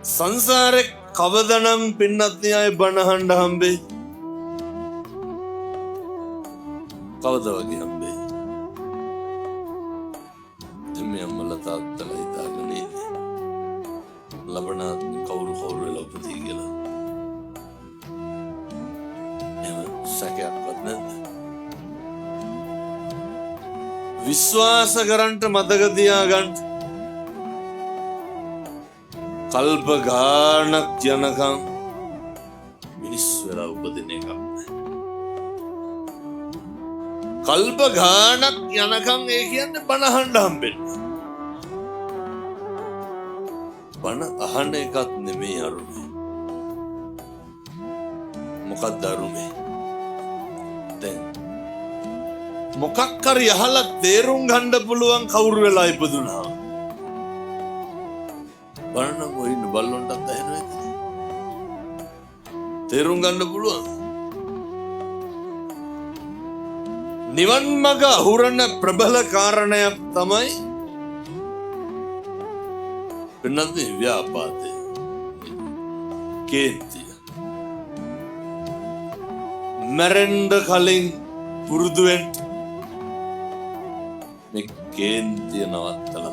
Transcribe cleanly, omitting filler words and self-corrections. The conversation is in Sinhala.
සංසාරේ කවදනම් පින්නත් න්යාය බණහඬ හම්බේ? කවද වගේ හම්බේ? මේ අම්මලා තාත්තලා හිතාගෙන ඉන්නේ ලබනාත්ම කවුරු වෙලා උපදී කියලා. එහෙම සැකයක්වත් නැද්ද? විශ්වාස කරන්ට මතක තියාගන්න කල්ප ගානක් යනකම් මිනිස් වෙලා උපදින එකක් නෑ. කල්ප ගානක් යනකම් ඒ කියන්නේ බණ අහන්න හම්බෙන්නේ. බණ අහන එකත් නෙමෙයි අරුමේ. මොකක්ද අරුමේ? දැන් මොකක් හරි අහලා තේරුම් ගන්න පුළුවන් කවුරු වෙලා ඉපදුනා. බලන්න මොයින් බල්ලොන්ටත් ඇහෙනවද? තේරුම් ගන්න පුළුවන්. නිවන් මඟ අහුරන ප්‍රබල කාරණයක් තමයි වෙනත් ව්‍යාපාදය. කේන්තිය. මැරෙන්න කලින් පුරුදු වෙන්න මේ කේන්තිය නවත්තලා